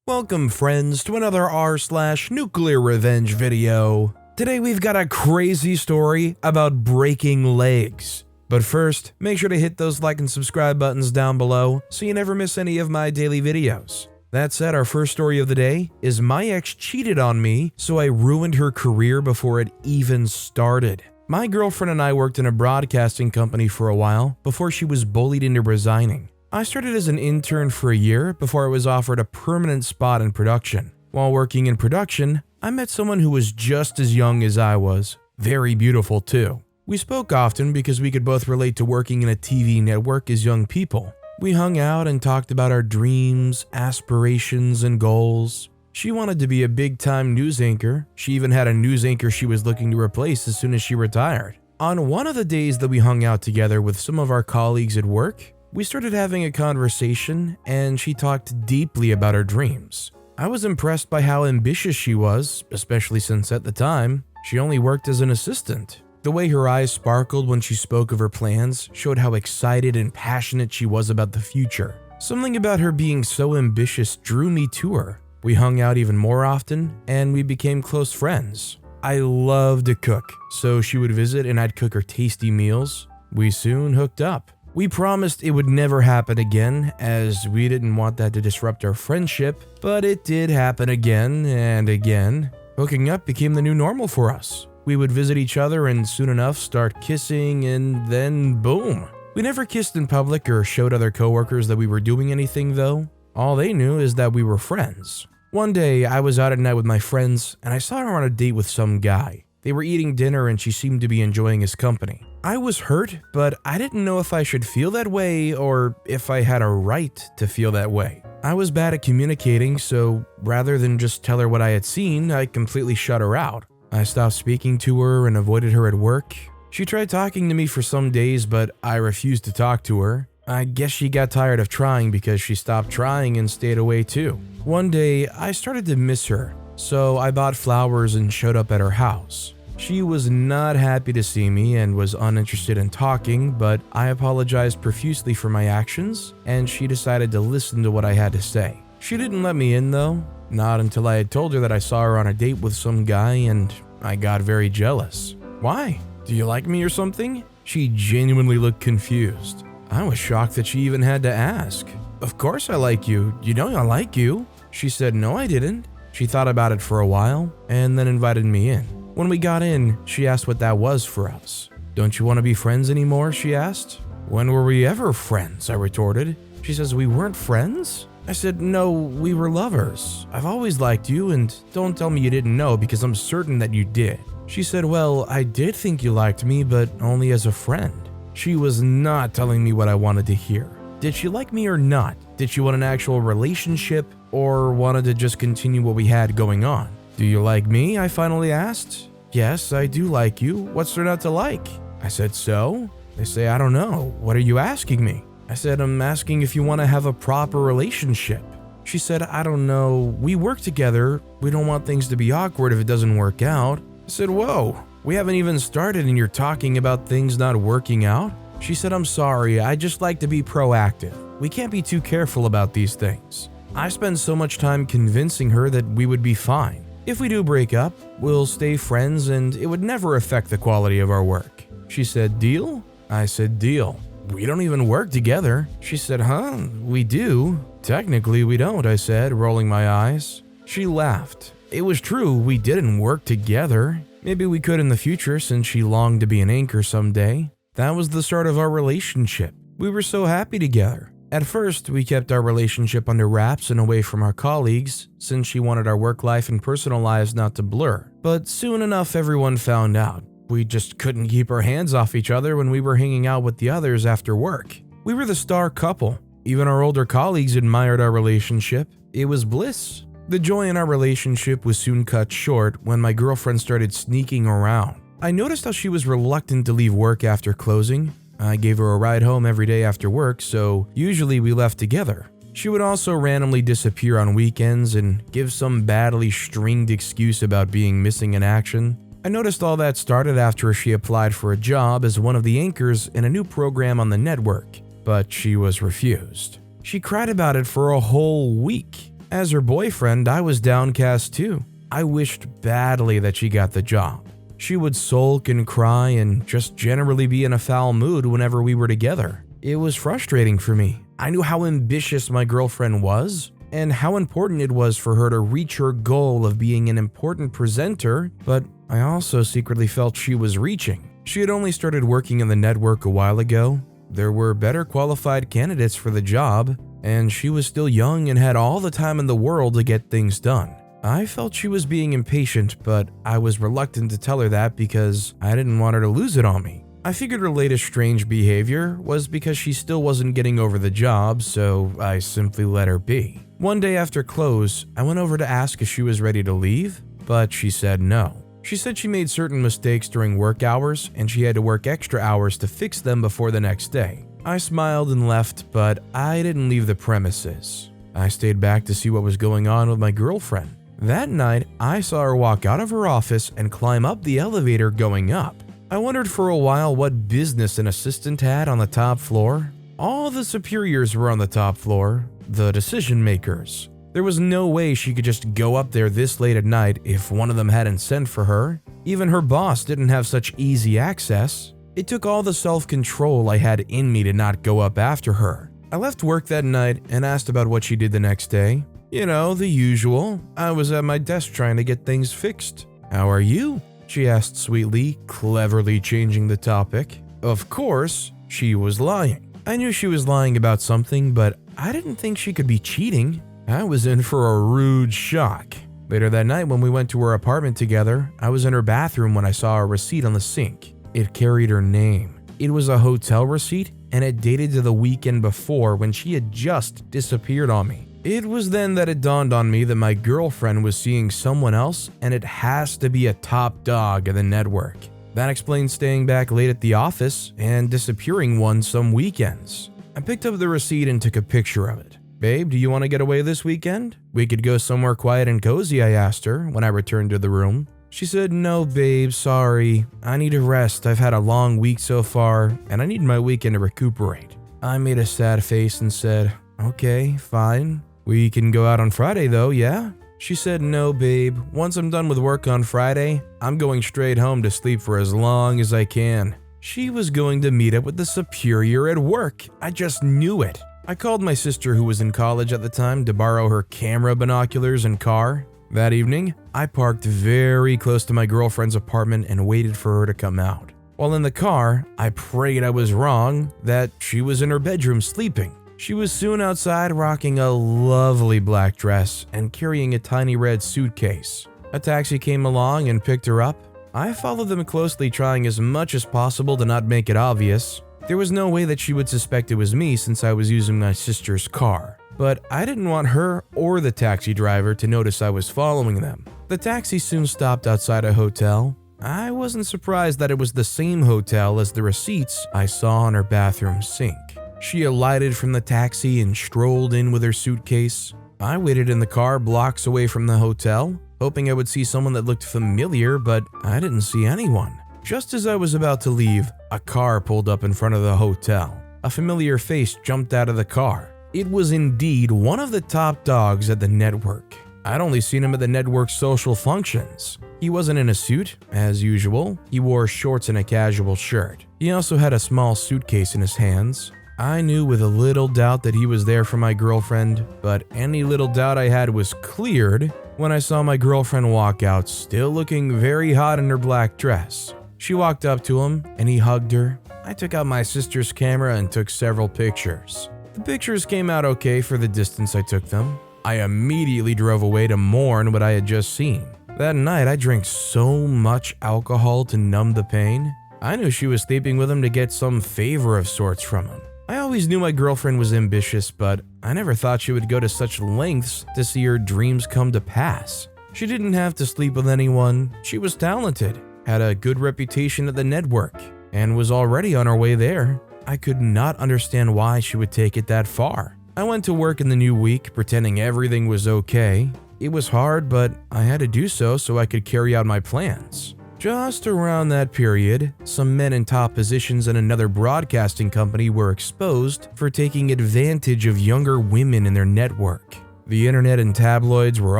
Welcome friends to another rSlash NuclearRevenge video. Today we've got a crazy story about breaking legs. But first, make sure to hit those like and subscribe buttons down below so you never miss any of my daily videos. That said, our first story of the day is my ex cheated on me, so I ruined her career before it even started. My girlfriend and I worked in a broadcasting company for a while before she was bullied into resigning. I started as an intern for a year before I was offered a permanent spot in production. While working in production, I met someone who was just as young as I was, very beautiful too. We spoke often because we could both relate to working in a TV network as young people. We hung out and talked about our dreams, aspirations, and goals. She wanted to be a big-time news anchor. She even had a news anchor she was looking to replace as soon as she retired. On one of the days that we hung out together with some of our colleagues at work, we started having a conversation and she talked deeply about her dreams. I was impressed by how ambitious she was, especially since at the time, she only worked as an assistant. The way her eyes sparkled when she spoke of her plans showed how excited and passionate she was about the future. Something about her being so ambitious drew me to her. We hung out even more often and we became close friends. I loved to cook, so she would visit and I'd cook her tasty meals. We soon hooked up. We promised it would never happen again, as we didn't want that to disrupt our friendship, but it did happen again and again. Hooking up became the new normal for us. We would visit each other and soon enough start kissing, and then boom. We never kissed in public or showed other coworkers that we were doing anything though. All they knew is that we were friends. One day, I was out at night with my friends, and I saw her on a date with some guy. They were eating dinner and she seemed to be enjoying his company. I was hurt, but I didn't know if I should feel that way or if I had a right to feel that way. I was bad at communicating, so rather than just tell her what I had seen, I completely shut her out. I stopped speaking to her and avoided her at work. She tried talking to me for some days, but I refused to talk to her. I guess she got tired of trying because she stopped trying and stayed away too. One day, I started to miss her, so I bought flowers and showed up at her house. She was not happy to see me and was uninterested in talking, but I apologized profusely for my actions, and she decided to listen to what I had to say. She didn't let me in though, not until I had told her that I saw her on a date with some guy and I got very jealous. Why? Do you like me or something? She genuinely looked confused. I was shocked that she even had to ask. Of course I like you. You know I like you. She said no I didn't. She thought about it for a while and then invited me in. When we got in, she asked what that was for us. Don't you want to be friends anymore? She asked. When were we ever friends? I retorted. She says we weren't friends? I said no, we were lovers. I've always liked you and don't tell me you didn't know because I'm certain that you did. She said well, I did think you liked me but only as a friend. She was not telling me what I wanted to hear. Did she like me or not? Did she want an actual relationship or wanted to just continue what we had going on? Do you like me? I finally asked. Yes, I do like you. What's there not to like? I said, so? They say, I don't know. What are you asking me? I said, I'm asking if you want to have a proper relationship. She said, I don't know. We work together. We don't want things to be awkward if it doesn't work out. I said, whoa, we haven't even started and you're talking about things not working out? She said, I'm sorry. I just like to be proactive. We can't be too careful about these things. I spend so much time convincing her that we would be fine. If we do break up, we'll stay friends and it would never affect the quality of our work. She said, deal? I said, deal. We don't even work together. She said, huh? We do? Technically, we don't, I said, rolling my eyes. She laughed. It was true, we didn't work together. Maybe we could in the future since she longed to be an anchor someday. That was the start of our relationship. We were so happy together. At first, we kept our relationship under wraps and away from our colleagues, since she wanted our work life and personal lives not to blur. But soon enough, everyone found out. We just couldn't keep our hands off each other when we were hanging out with the others after work. We were the star couple. Even our older colleagues admired our relationship. It was bliss. The joy in our relationship was soon cut short when my girlfriend started sneaking around. I noticed how she was reluctant to leave work after closing. I gave her a ride home every day after work, so usually we left together. She would also randomly disappear on weekends and give some badly stringed excuse about being missing in action. I noticed all that started after she applied for a job as one of the anchors in a new program on the network, but she was refused. She cried about it for a whole week. As her boyfriend, I was downcast too. I wished badly that she got the job. She would sulk and cry and just generally be in a foul mood whenever we were together. It was frustrating for me. I knew how ambitious my girlfriend was and how important it was for her to reach her goal of being an important presenter, but I also secretly felt she was reaching. She had only started working in the network a while ago. There were better qualified candidates for the job, and she was still young and had all the time in the world to get things done. I felt she was being impatient, but I was reluctant to tell her that because I didn't want her to lose it on me. I figured her latest strange behavior was because she still wasn't getting over the job, so I simply let her be. One day after close, I went over to ask if she was ready to leave, but she said no. She said she made certain mistakes during work hours and she had to work extra hours to fix them before the next day. I smiled and left, but I didn't leave the premises. I stayed back to see what was going on with my girlfriend. That night, I saw her walk out of her office and climb up the elevator going up. I wondered for a while what business an assistant had on the top floor. All the superiors were on the top floor, the decision makers. There was no way she could just go up there this late at night if one of them hadn't sent for her. Even her boss didn't have such easy access. It took all the self-control I had in me to not go up after her. I left work that night and asked about what she did the next day. You know, the usual. I was at my desk trying to get things fixed. How are you? She asked sweetly, cleverly changing the topic. Of course, she was lying. I knew she was lying about something, but I didn't think she could be cheating. I was in for a rude shock. Later that night when we went to her apartment together, I was in her bathroom when I saw a receipt on the sink. It carried her name. It was a hotel receipt, and it dated to the weekend before when she had just disappeared on me. It was then that it dawned on me that my girlfriend was seeing someone else, and it has to be a top dog of the network. That explains staying back late at the office and disappearing some weekends. I picked up the receipt and took a picture of it. Babe, do you want to get away this weekend? We could go somewhere quiet and cozy, I asked her when I returned to the room. She said, no, babe, sorry. I need a rest. I've had a long week so far, and I need my weekend to recuperate. I made a sad face and said, okay, fine. We can go out on Friday though, yeah? She said, no, babe. Once I'm done with work on Friday, I'm going straight home to sleep for as long as I can. She was going to meet up with the superior at work. I just knew it. I called my sister, who was in college at the time, to borrow her camera, binoculars, and car. That evening, I parked very close to my girlfriend's apartment and waited for her to come out. While in the car, I prayed I was wrong, that she was in her bedroom sleeping. She was soon outside rocking a lovely black dress and carrying a tiny red suitcase. A taxi came along and picked her up. I followed them closely, trying as much as possible to not make it obvious. There was no way that she would suspect it was me since I was using my sister's car. But I didn't want her or the taxi driver to notice I was following them. The taxi soon stopped outside a hotel. I wasn't surprised that it was the same hotel as the receipts I saw on her bathroom sink. She alighted from the taxi and strolled in with her suitcase. I waited in the car blocks away from the hotel, hoping I would see someone that looked familiar, but I didn't see anyone. Just as I was about to leave, a car pulled up in front of the hotel. A familiar face jumped out of the car. It was indeed one of the top dogs at the network. I'd only seen him at the network's social functions. He wasn't in a suit, as usual. He wore shorts and a casual shirt. He also had a small suitcase in his hands. I knew with a little doubt that he was there for my girlfriend, but any little doubt I had was cleared when I saw my girlfriend walk out, still looking very hot in her black dress. She walked up to him and he hugged her. I took out my sister's camera and took several pictures. The pictures came out okay for the distance I took them. I immediately drove away to mourn what I had just seen. That night, I drank so much alcohol to numb the pain. I knew she was sleeping with him to get some favor of sorts from him. I always knew my girlfriend was ambitious, but I never thought she would go to such lengths to see her dreams come to pass. She didn't have to sleep with anyone. She was talented, had a good reputation at the network, and was already on her way there. I could not understand why she would take it that far. I went to work in the new week, pretending everything was okay. It was hard, but I had to do so I could carry out my plans. Just around that period, some men in top positions in another broadcasting company were exposed for taking advantage of younger women in their network. The internet and tabloids were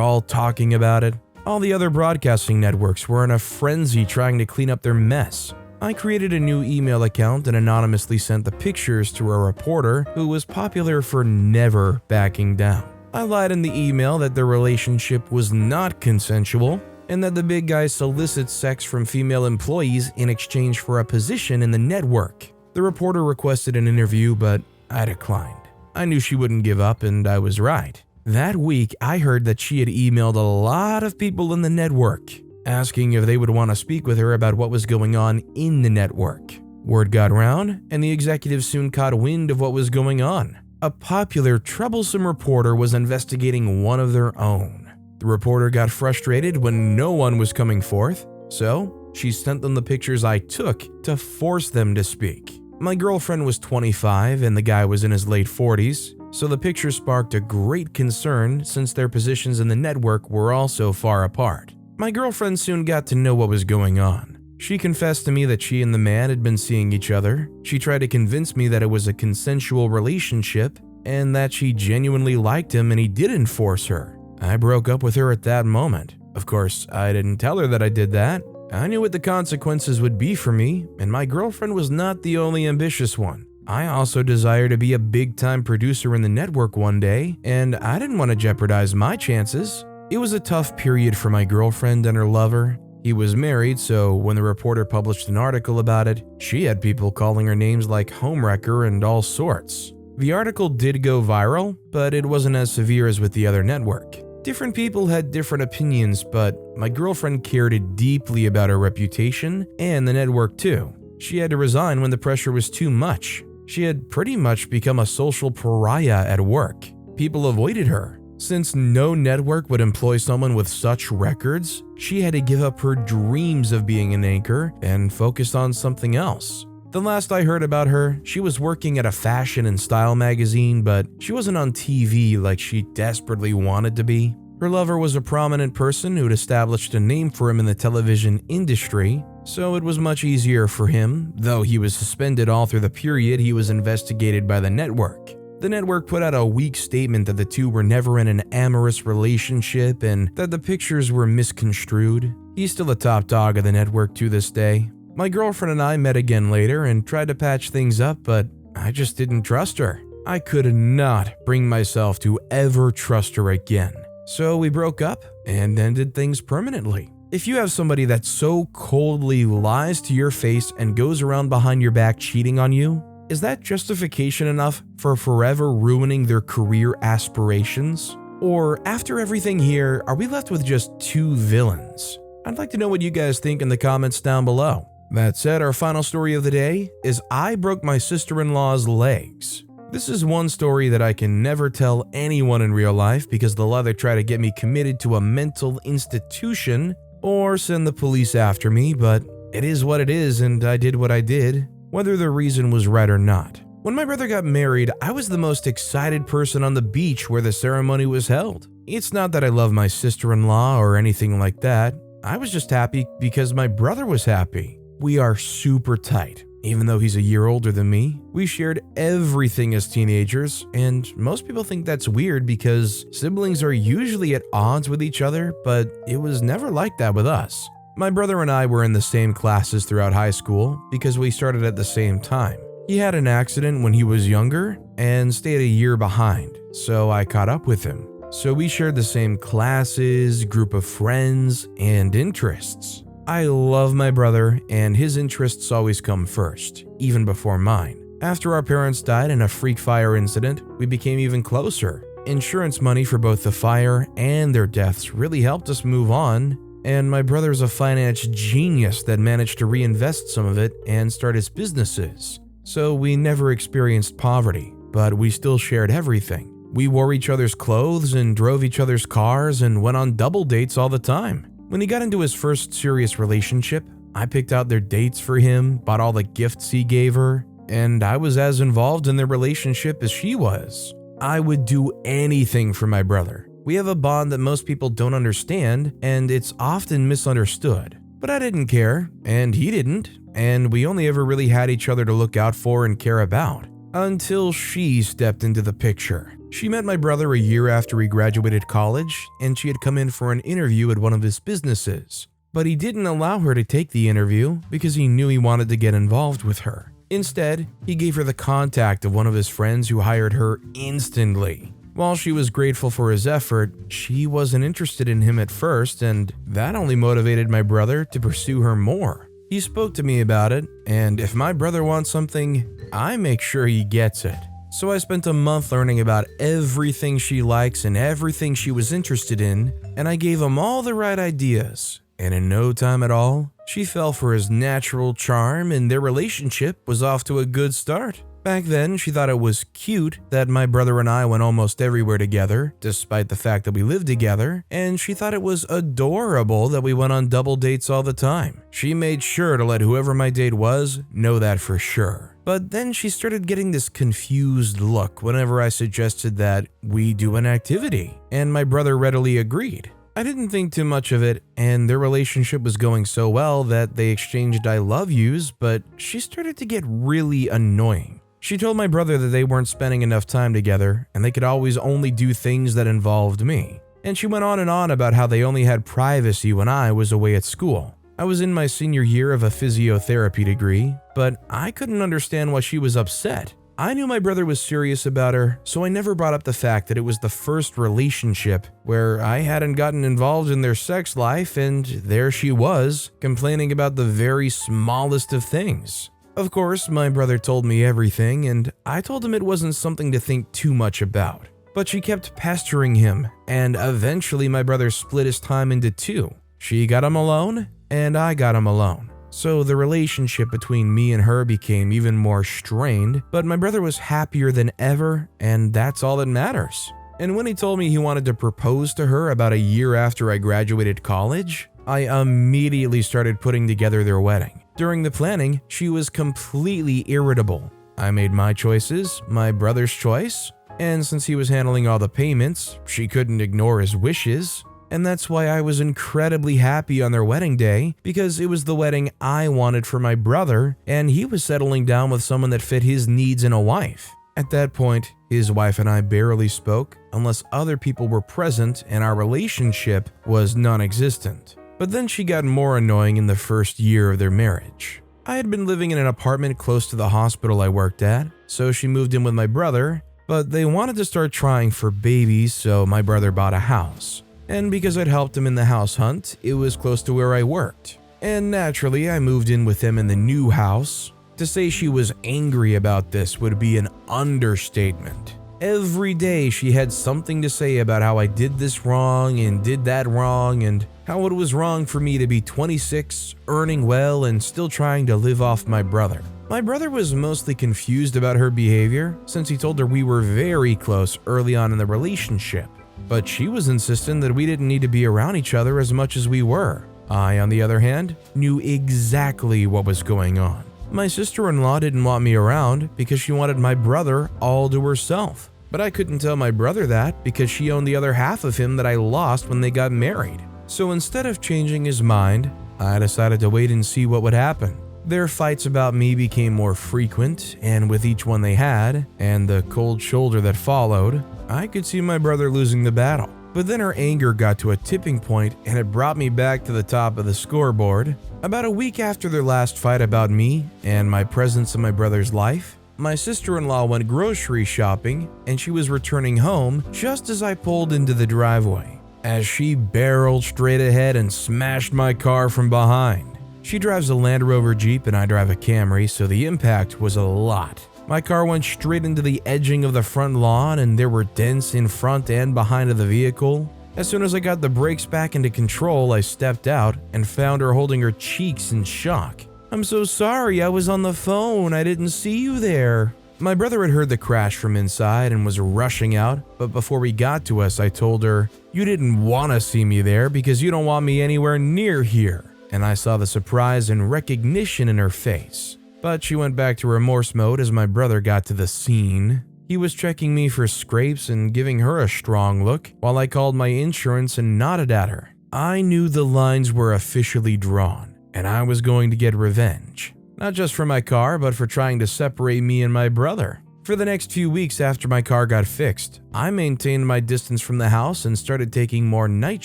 all talking about it. All the other broadcasting networks were in a frenzy trying to clean up their mess. I created a new email account and anonymously sent the pictures to a reporter who was popular for never backing down. I lied in the email that their relationship was not consensual and that the big guy solicits sex from female employees in exchange for a position in the network. The reporter requested an interview, but I declined. I knew she wouldn't give up, and I was right. That week, I heard that she had emailed a lot of people in the network, asking if they would want to speak with her about what was going on in the network. Word got around, and the executives soon caught wind of what was going on. A popular, troublesome reporter was investigating one of their own. The reporter got frustrated when no one was coming forth, so she sent them the pictures I took to force them to speak. My girlfriend was 25 and the guy was in his late 40s, so the picture sparked a great concern since their positions in the network were also far apart. My girlfriend soon got to know what was going on. She confessed to me that she and the man had been seeing each other. She tried to convince me that it was a consensual relationship and that she genuinely liked him and he didn't force her. I broke up with her at that moment. Of course, I didn't tell her that I did that. I knew what the consequences would be for me, and my girlfriend was not the only ambitious one. I also desired to be a big-time producer in the network one day, and I didn't want to jeopardize my chances. It was a tough period for my girlfriend and her lover. He was married, so when the reporter published an article about it, she had people calling her names like homewrecker and all sorts. The article did go viral, but it wasn't as severe as with the other network. Different people had different opinions, but my girlfriend cared deeply about her reputation and the network too. She had to resign when the pressure was too much. She had pretty much become a social pariah at work. People avoided her. Since no network would employ someone with such records, she had to give up her dreams of being an anchor and focus on something else. The last I heard about her, she was working at a fashion and style magazine, but she wasn't on TV like she desperately wanted to be. Her lover was a prominent person who'd established a name for him in the television industry, so it was much easier for him, though he was suspended all through the period he was investigated by the network. The network put out a weak statement that the two were never in an amorous relationship and that the pictures were misconstrued. He's still a top dog of the network to this day. My girlfriend and I met again later and tried to patch things up, but I just didn't trust her. I could not bring myself to ever trust her again. So we broke up and ended things permanently. If you have somebody that so coldly lies to your face and goes around behind your back cheating on you, is that justification enough for forever ruining their career aspirations? Or after everything here, are we left with just two villains? I'd like to know what you guys think in the comments down below. That said, our final story of the day is I broke my sister-in-law's legs. This is one story that I can never tell anyone in real life because they'll either try to get me committed to a mental institution or send the police after me, but it is what it is and I did what I did, whether the reason was right or not. When my brother got married, I was the most excited person on the beach where the ceremony was held. It's not that I love my sister-in-law or anything like that. I was just happy because my brother was happy. We are super tight. Even though he's a year older than me, we shared everything as teenagers, and most people think that's weird because siblings are usually at odds with each other, but it was never like that with us. My brother and I were in the same classes throughout high school because we started at the same time. He had an accident when he was younger and stayed a year behind, so I caught up with him. So we shared the same classes, group of friends, and interests. I love my brother, and his interests always come first, even before mine. After our parents died in a freak fire incident, we became even closer. Insurance money for both the fire and their deaths really helped us move on, and my brother's a finance genius that managed to reinvest some of it and start his businesses. So we never experienced poverty, but we still shared everything. We wore each other's clothes and drove each other's cars and went on double dates all the time. When he got into his first serious relationship, I picked out their dates for him, bought all the gifts he gave her, and I was as involved in their relationship as she was. I would do anything for my brother. We have a bond that most people don't understand, and it's often misunderstood. But I didn't care, and he didn't, and we only ever really had each other to look out for and care about. Until she stepped into the picture. She met my brother a year after he graduated college, and she had come in for an interview at one of his businesses. But he didn't allow her to take the interview because he knew he wanted to get involved with her. Instead, he gave her the contact of one of his friends who hired her instantly. While she was grateful for his effort, she wasn't interested in him at first, and that only motivated my brother to pursue her more. He spoke to me about it, and if my brother wants something, I make sure he gets it. So I spent a month learning about everything she likes and everything she was interested in, and I gave him all the right ideas. And in no time at all, she fell for his natural charm and their relationship was off to a good start. Back then, she thought it was cute that my brother and I went almost everywhere together, despite the fact that we lived together, and she thought it was adorable that we went on double dates all the time. She made sure to let whoever my date was know that for sure. But then she started getting this confused look whenever I suggested that we do an activity, and my brother readily agreed. I didn't think too much of it, and their relationship was going so well that they exchanged I love yous, but she started to get really annoying. She told my brother that they weren't spending enough time together, and they could always only do things that involved me. And she went on and on about how they only had privacy when I was away at school. I was in my senior year of a physiotherapy degree, but I couldn't understand why she was upset. I knew my brother was serious about her, so I never brought up the fact that it was the first relationship where I hadn't gotten involved in their sex life, and there she was, complaining about the very smallest of things. Of course, my brother told me everything, and I told him it wasn't something to think too much about. But she kept pestering him, and eventually my brother split his time into two. She got him alone, and I got him alone. So the relationship between me and her became even more strained, but my brother was happier than ever, and that's all that matters. And when he told me he wanted to propose to her about a year after I graduated college, I immediately started putting together their wedding. During the planning, she was completely irritable. I made my choices, my brother's choice, and since he was handling all the payments, she couldn't ignore his wishes. And that's why I was incredibly happy on their wedding day, because it was the wedding I wanted for my brother, and he was settling down with someone that fit his needs in a wife. At that point, his wife and I barely spoke unless other people were present, and our relationship was non-existent. But then she got more annoying in the first year of their marriage. I had been living in an apartment close to the hospital I worked at, so she moved in with my brother, but they wanted to start trying for babies, so my brother bought a house. And because I'd helped him in the house hunt, it was close to where I worked. And naturally, I moved in with him in the new house. To say she was angry about this would be an understatement. Every day she had something to say about how I did this wrong and did that wrong, and how it was wrong for me to be 26, earning well, and still trying to live off my brother. My brother was mostly confused about her behavior since he told her we were very close early on in the relationship. But she was insistent that we didn't need to be around each other as much as we were. I, on the other hand, knew exactly what was going on. My sister-in-law didn't want me around because she wanted my brother all to herself. But I couldn't tell my brother that because she owned the other half of him that I lost when they got married. So instead of changing his mind, I decided to wait and see what would happen. Their fights about me became more frequent, and with each one they had, and the cold shoulder that followed, I could see my brother losing the battle. But then her anger got to a tipping point, and it brought me back to the top of the scoreboard. About a week after their last fight about me and my presence in my brother's life, my sister-in-law went grocery shopping, and she was returning home just as I pulled into the driveway, as she barreled straight ahead and smashed my car from behind. She drives a Land Rover Jeep and I drive a Camry, so the impact was a lot. My car went straight into the edging of the front lawn, and there were dents in front and behind of the vehicle. As soon as I got the brakes back into control, I stepped out and found her holding her cheeks in shock. "I'm so sorry, I was on the phone, I didn't see you there." My brother had heard the crash from inside and was rushing out, but before we got to us, I told her, "You didn't want to see me there because you don't want me anywhere near here." And I saw the surprise and recognition in her face. But she went back to remorse mode as my brother got to the scene. He was checking me for scrapes and giving her a strong look while I called my insurance and nodded at her. I knew the lines were officially drawn, and I was going to get revenge. Not just for my car, but for trying to separate me and my brother. For the next few weeks after my car got fixed, I maintained my distance from the house and started taking more night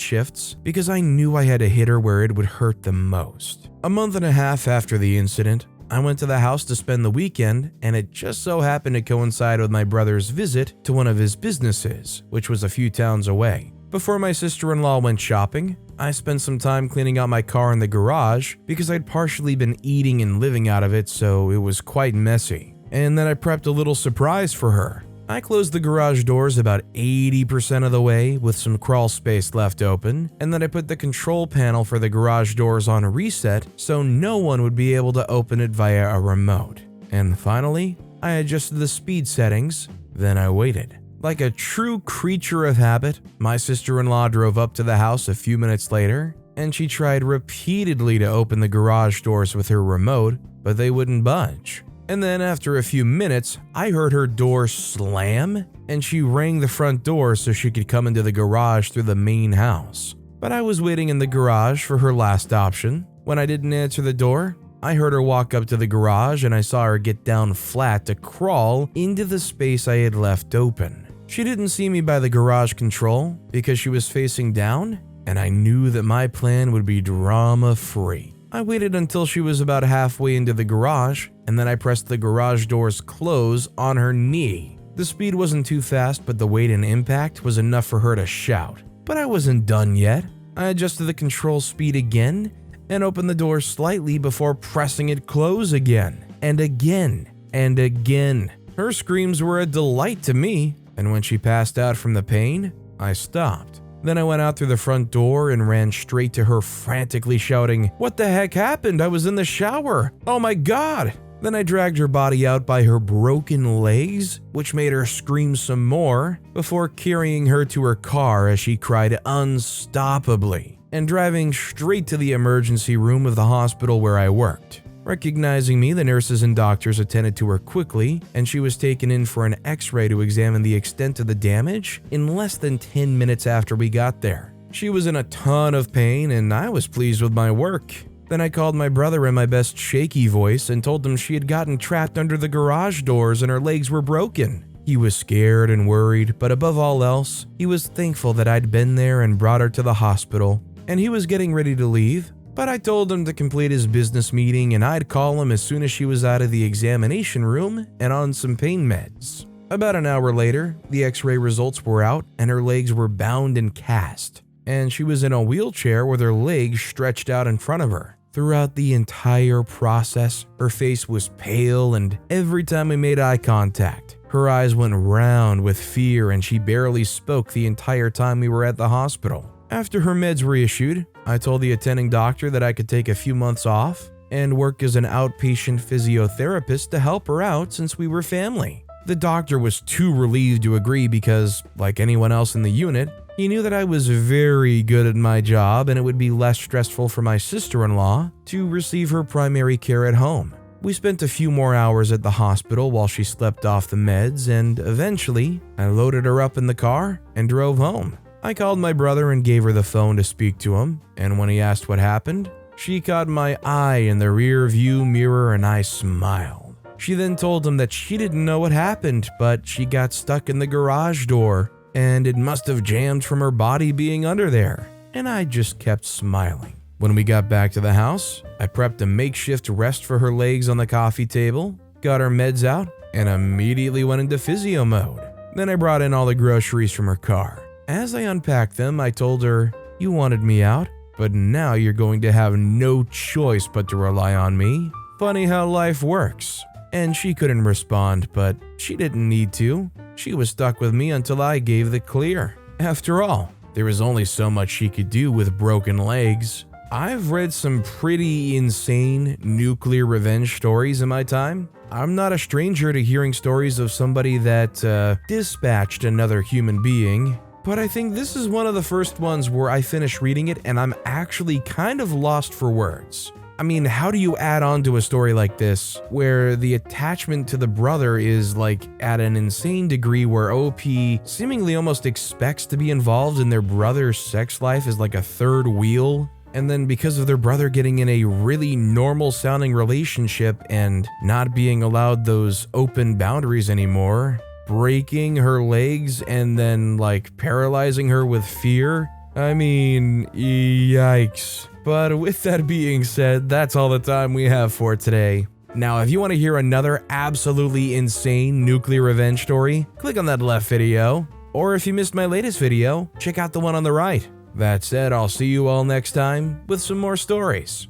shifts because I knew I had to hit her where it would hurt the most. A month and a half after the incident, I went to the house to spend the weekend, and it just so happened to coincide with my brother's visit to one of his businesses, which was a few towns away. Before my sister-in-law went shopping, I spent some time cleaning out my car in the garage because I'd partially been eating and living out of it, so it was quite messy. And then I prepped a little surprise for her. I closed the garage doors about 80% of the way with some crawl space left open, and then I put the control panel for the garage doors on reset so no one would be able to open it via a remote. And finally, I adjusted the speed settings, then I waited. Like a true creature of habit, my sister-in-law drove up to the house a few minutes later, and she tried repeatedly to open the garage doors with her remote, but they wouldn't budge. And then after a few minutes, I heard her door slam, and she rang the front door so she could come into the garage through the main house. But I was waiting in the garage for her last option. When I didn't answer the door, I heard her walk up to the garage and I saw her get down flat to crawl into the space I had left open. She didn't see me by the garage control because she was facing down, and I knew that my plan would be drama-free. I waited until she was about halfway into the garage, and then I pressed the garage doors close on her knee. The speed wasn't too fast, but the weight and impact was enough for her to shout. But I wasn't done yet. I adjusted the control speed again and opened the door slightly before pressing it close again, and again, and again. Her screams were a delight to me, and when she passed out from the pain, I stopped. Then I went out through the front door and ran straight to her, frantically shouting, "What the heck happened? I was in the shower. Oh my God!" Then I dragged her body out by her broken legs, which made her scream some more, before carrying her to her car as she cried unstoppably, and driving straight to the emergency room of the hospital where I worked. Recognizing me, the nurses and doctors attended to her quickly, and she was taken in for an x-ray to examine the extent of the damage in less than 10 minutes after we got there. She was in a ton of pain, and I was pleased with my work. Then I called my brother in my best shaky voice and told him she had gotten trapped under the garage doors and her legs were broken. He was scared and worried, but above all else, he was thankful that I'd been there and brought her to the hospital, and he was getting ready to leave. But I told him to complete his business meeting and I'd call him as soon as she was out of the examination room and on some pain meds. About an hour later, the x-ray results were out and her legs were bound and cast, and she was in a wheelchair with her legs stretched out in front of her. Throughout the entire process, her face was pale, and every time we made eye contact, her eyes went round with fear and she barely spoke the entire time we were at the hospital. After her meds were issued, I told the attending doctor that I could take a few months off and work as an outpatient physiotherapist to help her out since we were family. The doctor was too relieved to agree because, like anyone else in the unit, he knew that I was very good at my job and it would be less stressful for my sister-in-law to receive her primary care at home. We spent a few more hours at the hospital while she slept off the meds, and eventually, I loaded her up in the car and drove home. I called my brother and gave her the phone to speak to him, and when he asked what happened, she caught my eye in the rear view mirror and I smiled. She then told him that she didn't know what happened, but she got stuck in the garage door and it must have jammed from her body being under there, and I just kept smiling. When we got back to the house, I prepped a makeshift rest for her legs on the coffee table, got her meds out, and immediately went into physio mode. Then I brought in all the groceries from her car. As I unpacked them, I told her, "You wanted me out, but now you're going to have no choice but to rely on me. Funny how life works." And she couldn't respond, but she didn't need to. She was stuck with me until I gave the clear. After all, there was only so much she could do with broken legs. I've read some pretty insane nuclear revenge stories in my time. I'm not a stranger to hearing stories of somebody that dispatched another human being. But I think this is one of the first ones where I finished reading it and I'm actually kind of lost for words. I mean, how do you add on to a story like this where the attachment to the brother is like at an insane degree where OP seemingly almost expects to be involved in their brother's sex life as like a third wheel? And then because of their brother getting in a really normal sounding relationship and not being allowed those open boundaries anymore, breaking her legs and then like paralyzing her with fear. I mean, yikes. But with that being said, that's all the time we have for today. Now, if you want to hear another absolutely insane nuclear revenge story, click on that left video. Or if you missed my latest video, check out the one on the right. That said, I'll see you all next time with some more stories.